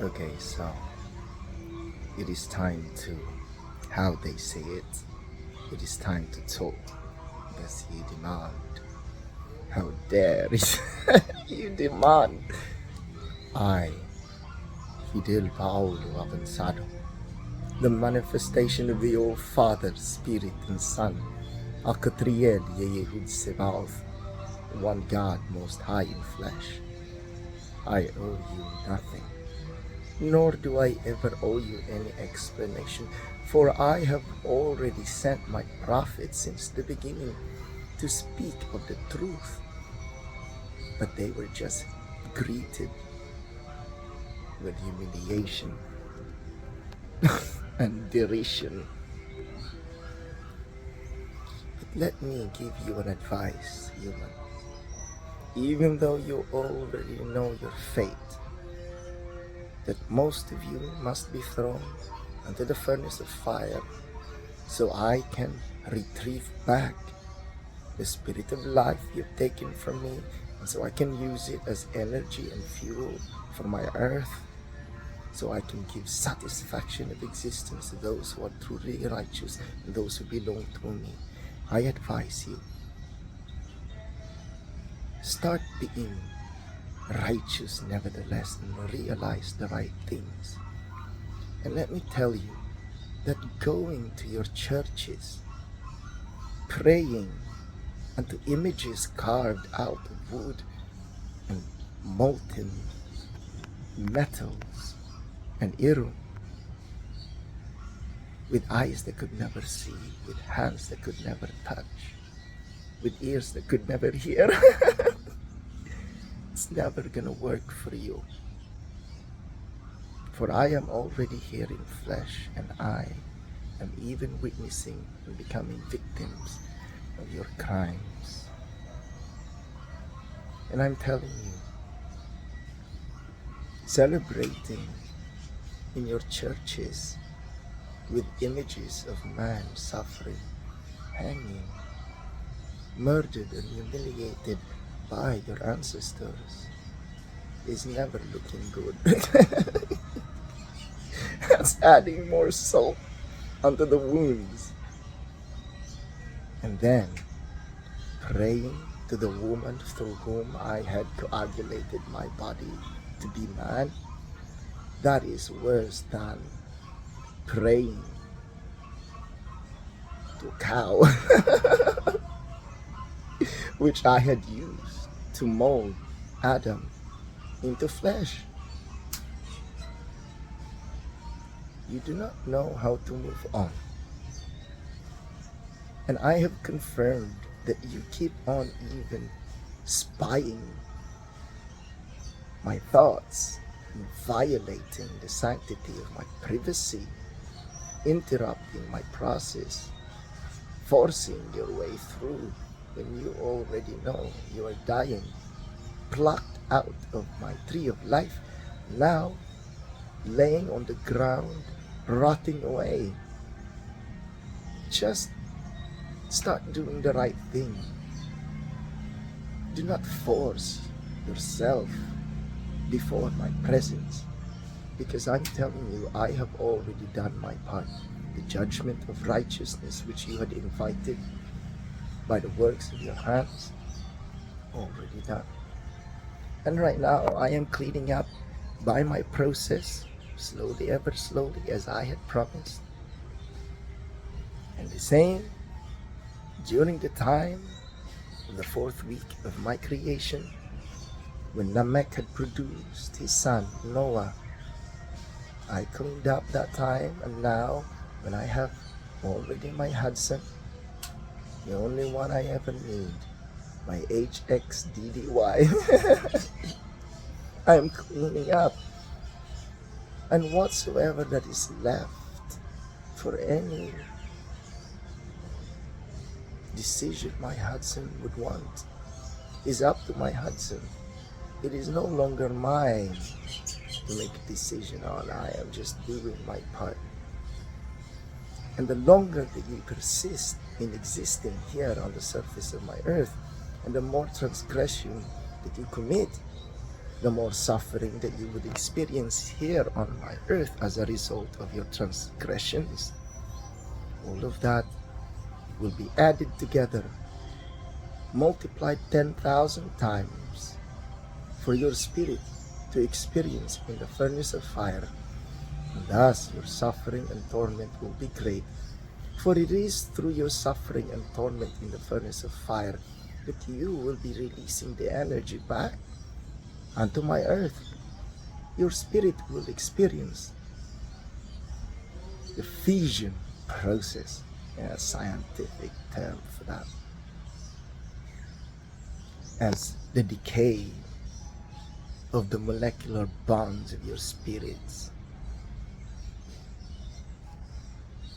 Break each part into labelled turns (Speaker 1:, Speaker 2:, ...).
Speaker 1: Okay, so it is time to, how they say it is time to talk. Because you demand. How dare you demand? I, Fidel Paulo Avanzado, the manifestation of your Father, Spirit, and Son, Akatriel Yehud Sebaoth, one God most high in flesh. I owe you nothing, nor do I ever owe you any explanation, for I have already sent my prophets since the beginning to speak of the truth, but they were just greeted with humiliation and derision. But let me give you an advice, human. Even though you already know your fate, that most of you must be thrown into the furnace of fire, so I can retrieve back the spirit of life you've taken from me, and so I can use it as energy and fuel for my earth, so I can give satisfaction of existence to those who are truly righteous and those who belong to me. I advise you, start being righteous nevertheless and realize the right things. And let me tell you that going to your churches, praying unto images carved out of wood and molten metals and iron, with eyes that could never see, with hands that could never touch, with ears that could never hear, it's never gonna work for you. For I am already here in flesh, and I am even witnessing and becoming victims of your crimes. And I'm telling you, celebrating in your churches with images of man suffering, hanging, murdered and humiliated by your ancestors is never looking good. That's adding more salt onto the wounds. And then praying to the woman through whom I had coagulated my body to be man, that is worse than praying to a cow, which I had used to mold Adam into flesh. You do not know how to move on. And I have confirmed that you keep on even spying my thoughts, violating the sanctity of my privacy, interrupting my process, forcing your way through when you already know you are dying, plucked out of my tree of life, now laying on the ground, rotting away. Just start doing the right thing. Do not force yourself before my presence, because I'm telling you, I have already done my part. The judgment of righteousness which you had invited by the works of your hands, already done. And right now I am cleaning up by my process, slowly, ever slowly, as I had promised. And the same during the time of the 4th week of my creation, when Lamech had produced his son Noah, I cleaned up that time, and now when I have already my Hudson, the only one I ever need, my HXDDY, I am cleaning up. And whatsoever that is left for any decision my Hudson would want is up to my Hudson. It is no longer mine to make a decision on. I am just doing my part. And the longer that you persist in existing here on the surface of my earth, and the more transgression that you commit, the more suffering that you would experience here on my earth as a result of your transgressions. All of that will be added together, multiplied 10,000 times for your spirit to experience in the furnace of fire. And thus your suffering and torment will be great. For it is through your suffering and torment in the furnace of fire that you will be releasing the energy back unto my earth. Your spirit will experience the fission process, a scientific term for that, as the decay of the molecular bonds of your spirits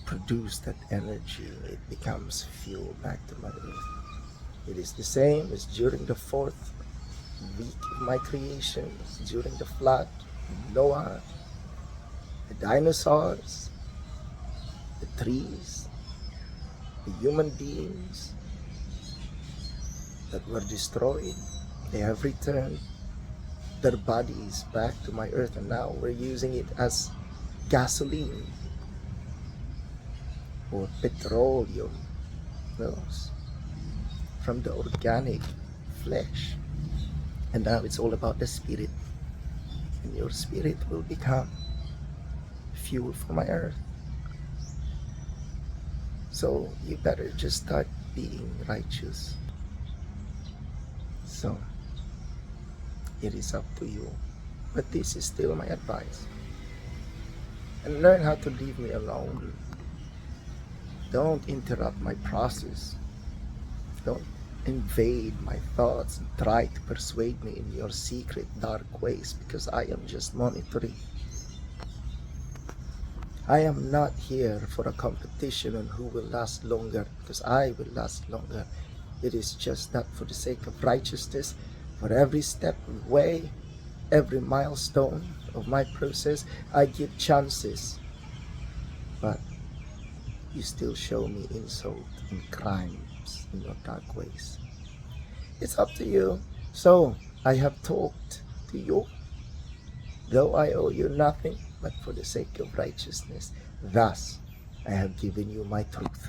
Speaker 1: produce that energy. It becomes fuel back to my earth. It is the same as during the 4th week of my creation, during the flood, Noah, the dinosaurs, the trees, the human beings that were destroyed. They have returned their bodies back to my earth, and now we're using it as gasoline or petroleum, those from the organic flesh. And now it's all about the spirit, and your spirit will become fuel for my earth. So you better just start being righteous. So it is up to you, but this is still my advice. And learn how to leave me alone. Don't interrupt my process. Don't invade my thoughts and try to persuade me in your secret dark ways, because I am just monitoring. I am not here for a competition on who will last longer, because I will last longer. It is just that for the sake of righteousness, for every step of the way, every milestone of my process, I give chances. But you still show me insult and crimes in your dark ways. It's up to you. So I have talked to you, though I owe you nothing, but for the sake of righteousness. Thus I have given you my truth.